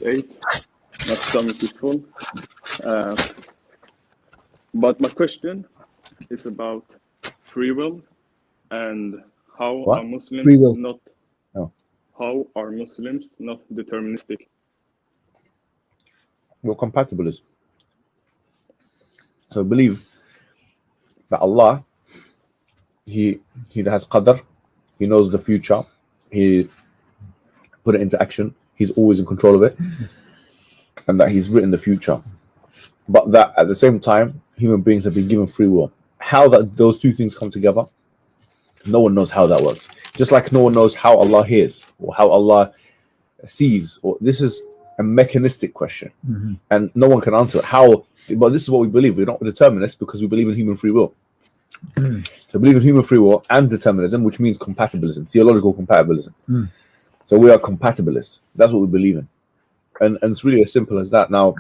8, not stomach is full. But my question is about free will and how What? are Muslims Free will. not Oh. how are Muslims not deterministic? We're compatibilists. So believe that Allah, He has qadr, He knows the future, He put it into action, He's always in control of it, and that He's written the future. But that at the same time, human beings have been given free will. How that those two things come together, no one knows how that works. Just like no one knows how Allah hears or how Allah sees. Or this is a mechanistic question, and no one can answer it. How? But this is what we believe. We're not determinists because we believe in human free will. So believe in human free will and determinism, which means compatibilism, theological compatibilism. So we are compatibilists. That's what we believe in, and it's really as simple as that. Now,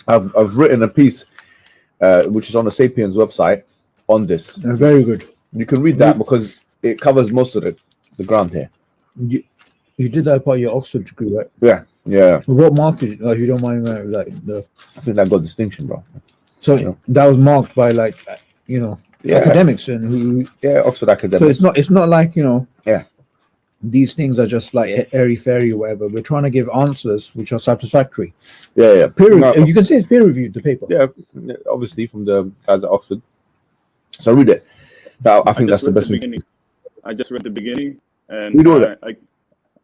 I've written a piece which is on the Sapiens website on this. Very good. You can read that because it covers most of the ground here. You did that part of your Oxford degree, right? Yeah. What marked it? If you don't mind, like I think that got distinction, bro. So that was marked by academics and who. Yeah, Oxford academics. So it's not like Yeah. these things are just like airy fairy or whatever. We're trying to give answers which are satisfactory. Yeah. You can say it's peer reviewed, the paper. Yeah, obviously from the guys at Oxford. So read it. Now, I think that's the best thing. I just read the beginning, and We know that.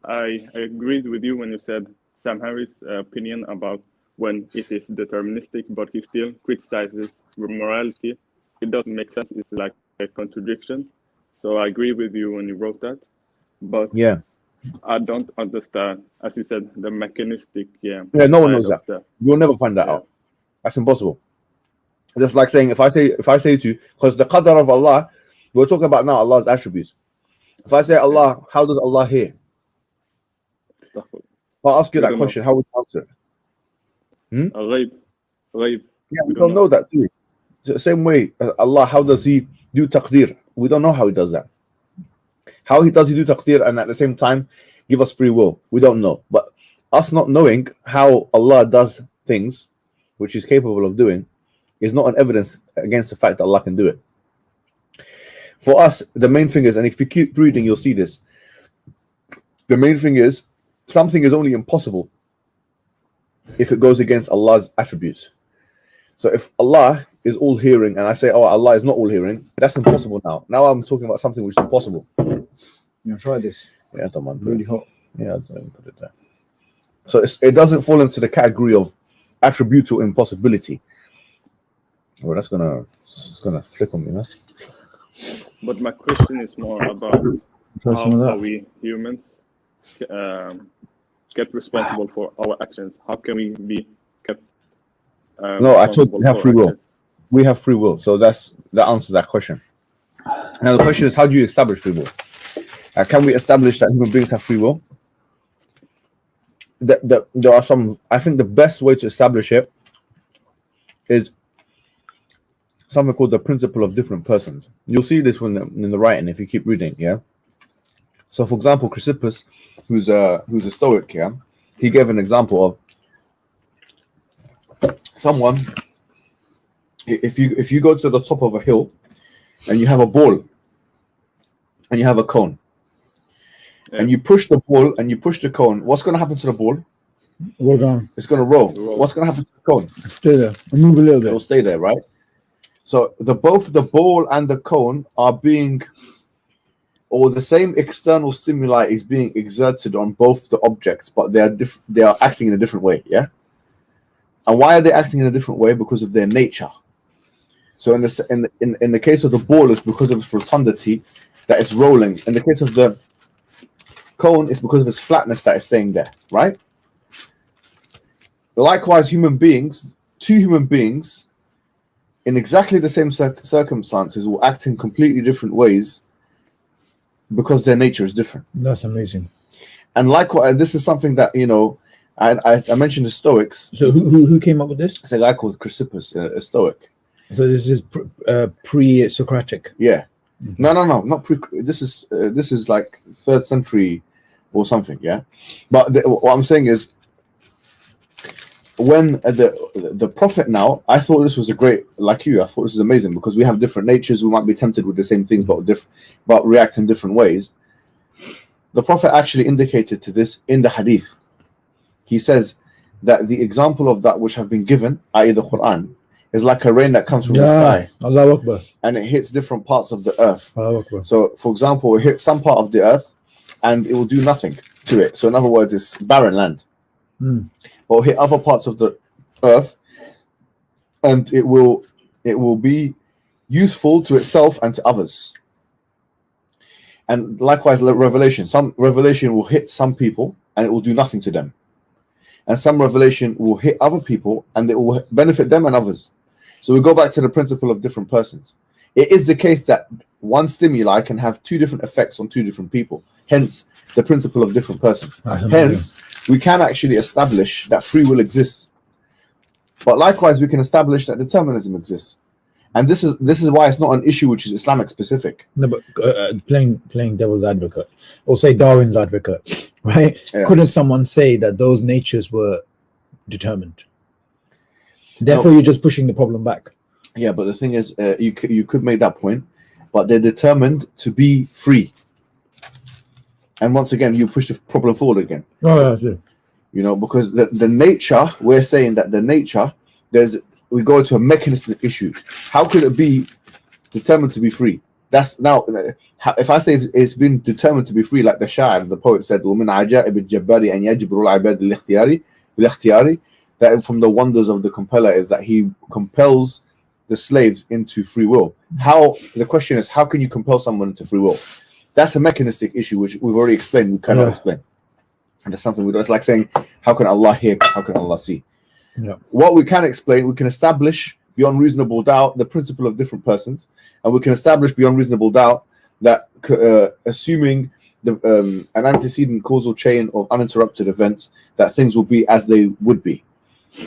I agreed with you when you said Sam Harris' opinion about when it is deterministic, but he still criticizes morality. It doesn't make sense. It's like a contradiction. So I agree with you when you wrote that. But Yeah. I don't understand, as you said, the mechanistic. Yeah, No one knows side that. of You'll never find that out. That's impossible. Just like saying, if I say to you, because the qadar of Allah, we're talking about now Allah's attributes. If I say Allah, how does Allah hear? If I ask you that question, how would you answer it? Ghaib. Yeah, we don't know that, do we? So same way, Allah, how does He do taqdeer? We don't know how He does that. How does He do taqdeer and at the same time give us free will? We don't know. But us not knowing how Allah does things, which He's capable of doing, is not an evidence against the fact that Allah can do it. For us, the main thing is, and if you keep reading, you'll see this. The main thing is, something is only impossible if it goes against Allah's attributes. So if Allah is all hearing and I say, oh, Allah is not all hearing, that's impossible now. Now I'm talking about something which is impossible. Try this. Yeah, don't mind. Really hot. Yeah, don't put it there. So it doesn't fall into the category of attributable impossibility. Well, it's gonna flick on me, man. But my question is more about how we humans get responsible for our actions. How can we be kept? No, I told you we have free will. We have free will, so that answers that question. Now the question is, how do you establish free will? Can we establish that human beings have free will? There are some. I think the best way to establish it is something called the principle of different persons. You'll see this when in the writing if you keep reading. Yeah. So, for example, Chrysippus, who's a Stoic, yeah, he gave an example of someone. If you go to the top of a hill and you have a ball and you have a cone, and you push the ball and you push the cone, what's going to happen to the ball? Roll down. It's going to roll. What's going to happen to the cone? Stay there. Move a little bit. It'll stay there, right? So both the ball and the cone are being, or the same external stimuli is being exerted on both the objects, but they are acting in a different way, yeah? And why are they acting in a different way? Because of their nature. So in the case of the ball, it's because of its rotundity that it's rolling. In the case of the cone, it's because of its flatness that it's staying there, right? Likewise, two human beings, in exactly the same circumstances, will act in completely different ways because their nature is different. That's amazing. And likewise, this is something that, I mentioned the Stoics. So who came up with this? It's a guy called Chrysippus, a Stoic. So this is pre-Socratic. Yeah. No, not pre. This is like 3rd century or something. Yeah. But what I'm saying is, when the Prophet now, I thought this was a great, like you, I thought this is amazing because we have different natures. We might be tempted with the same things, but react in different ways. The Prophet actually indicated to this in the hadith. He says that the example of that which have been given, i.e. the Quran, is like a rain that comes from the sky. Allahu Akbar. And it hits different parts of the earth. Allahu Akbar. So, for example, it hits some part of the earth and it will do nothing to it. So, in other words, it's barren land. Or hit other parts of the earth and it will be useful to itself and to others. And likewise, revelation. Some revelation will hit some people and it will do nothing to them. And some revelation will hit other people and it will benefit them and others. So we go back to the principle of different persons. It is the case that one stimuli can have two different effects on two different people. Hence, the principle of different persons. Hence, we can actually establish that free will exists. But likewise, we can establish that determinism exists. And this is why it's not an issue which is Islamic specific. No, but playing devil's advocate, or say Darwin's advocate, right? Yeah. Couldn't someone say that those natures were determined? Therefore, you're just pushing the problem back. Yeah, but the thing is, you could make that point, but they're determined to be free. And once again, you push the problem forward again. Oh, yeah, sure. You know, because the nature, we're saying that the nature, we go to a mechanistic issue. How could it be determined to be free? That's now, if I say it's been determined to be free, like the Sha'ir, the poet said, وَمِنْ عَجَائِبِ الجَّبَّارِ أَنْ يَجْبُرُ الْعِبَادِ بِالِاخْتِيَارِ, that from the wonders of the compeller is that he compels the slaves into free will. The question is, how can you compel someone into free will? That's a mechanistic issue, which we've already explained, we cannot explain. And that's something we don't. It's like saying, how can Allah hear? How can Allah see? Yeah. What we can explain, we can establish beyond reasonable doubt the principle of different persons, and we can establish beyond reasonable doubt that assuming an antecedent causal chain of uninterrupted events, that things will be as they would be.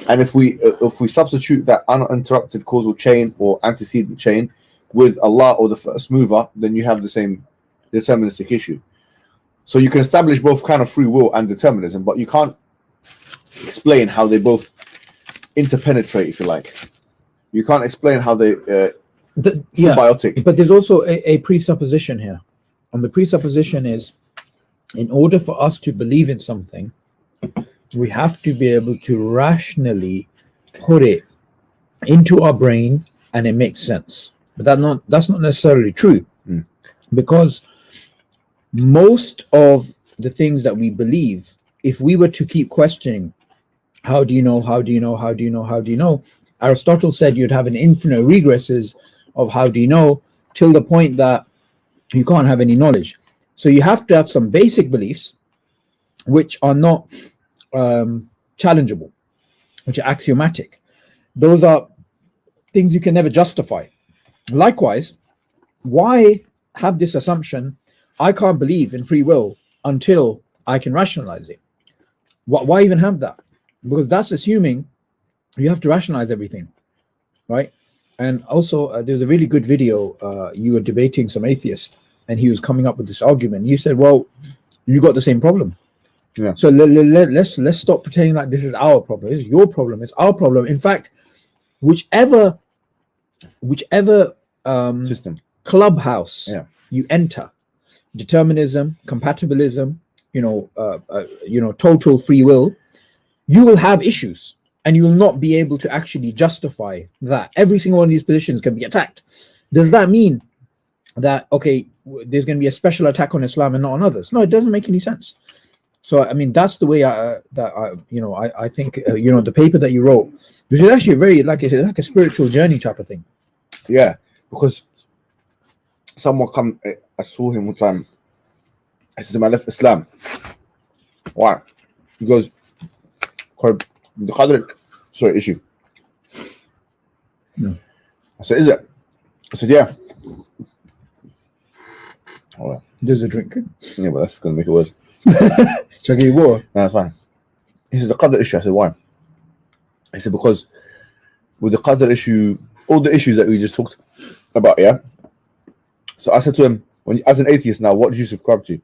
And if we substitute that uninterrupted causal chain or antecedent chain with Allah or the first mover, then you have the same deterministic issue. So you can establish both kind of free will and determinism, but you can't explain how they both interpenetrate, if you like. You can't explain how they symbiotic. But there's also a presupposition here. And the presupposition is, in order for us to believe in something, we have to be able to rationally put it into our brain and it makes sense. But that's not necessarily true. Because most of the things that we believe, if we were to keep questioning, how do you know, how do you know, how do you know, how do you know? Aristotle said you'd have an infinite regresses of how do you know, till the point that you can't have any knowledge. So you have to have some basic beliefs which are not challengeable, which are axiomatic. Those are things you can never justify. Likewise, why have this assumption, I can't believe in free will until I can rationalize it? Why even have that? Because that's assuming you have to rationalize everything, right? And also, there's a really good video. You were debating some atheist, and he was coming up with this argument. You said, "Well, you got the same problem. Yeah. So let's stop pretending like this is our problem. It's your problem. It's our problem. In fact, whichever system, clubhouse you enter, determinism, compatibilism, total free will, you will have issues, and you will not be able to actually justify that. Every single one of these positions can be attacked. Does that mean that, okay, there's going to be a special attack on Islam and not on others? No, it doesn't make any sense. So, I mean, that's the way I think, the paper that you wrote, which is actually very, like a spiritual journey type of thing. Yeah, because someone I saw him one time. I said, I left Islam. Why? He goes, the Qadr, issue. No. I said, is it? I said, yeah. Oh, well. There's a drink. Yeah, but that's going to make it worse. Shall I give you water? No, that's fine. He said, the Qadr issue. I said, why? He said, because with the Qadr issue, all the issues that we just talked about, yeah? So I said to him, as an atheist now, what do you subscribe to?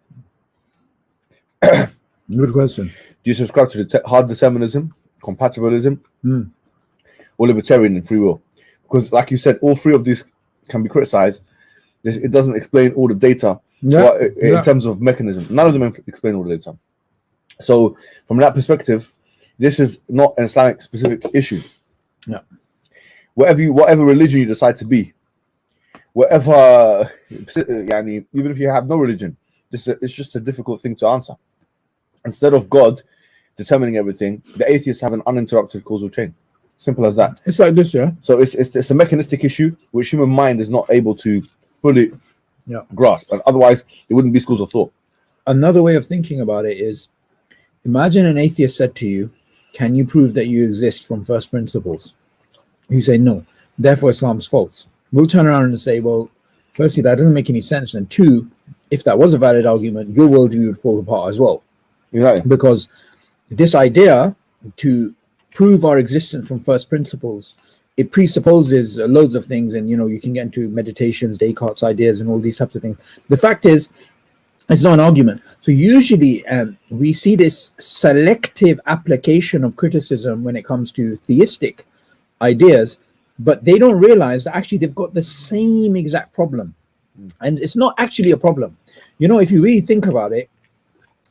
Good question. Do you subscribe to hard determinism compatibilism, Mm. or libertarian and free will. Because, like you said, all three of these can be criticized. It doesn't explain all the data in terms of mechanism. None of them explain all the data. So, from that perspective, this is not an Islamic specific issue. Yeah. Whatever religion you decide to be, whatever, even if you have no religion, it's just a difficult thing to answer. Instead of God determining everything, the atheists have an uninterrupted causal chain. Simple as that. It's like this, yeah. So it's a mechanistic issue which human mind is not able to fully grasp, and otherwise it wouldn't be schools of thought. Another way of thinking about it is, imagine an atheist said to you, "Can you prove that you exist from first principles?" You say no, therefore Islam's false. We'll turn around and say, well, firstly, that doesn't make any sense, and two, if that was a valid argument, your worldview would fall apart as well. Right. Because this idea to prove our existence from first principles, it presupposes loads of things, and you can get into meditations, Descartes' ideas, and all these types of things. The fact is, it's not an argument. So usually we see this selective application of criticism when it comes to theistic ideas, but they don't realize that actually they've got the same exact problem, and it's not actually a problem. If you really think about it,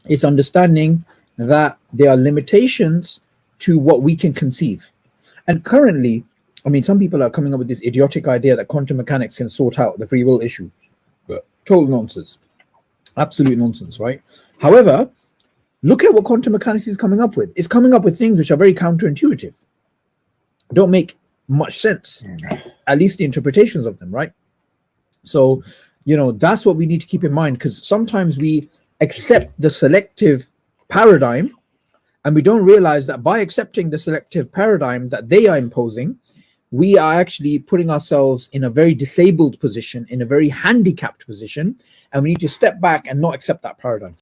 it's understanding that there are limitations to what we can conceive. And currently, some people are coming up with this idiotic idea that quantum mechanics can sort out the free will issue. Total nonsense. Absolute nonsense, right? However, look at what quantum mechanics is coming up with. It's coming up with things which are very counterintuitive. Don't make much sense, at least the interpretations of them, right? So, that's what we need to keep in mind, because sometimes we accept the selective paradigm and we don't realize that by accepting the selective paradigm that they are imposing, we are actually putting ourselves in a very disabled position, in a very handicapped position, and we need to step back and not accept that paradigm.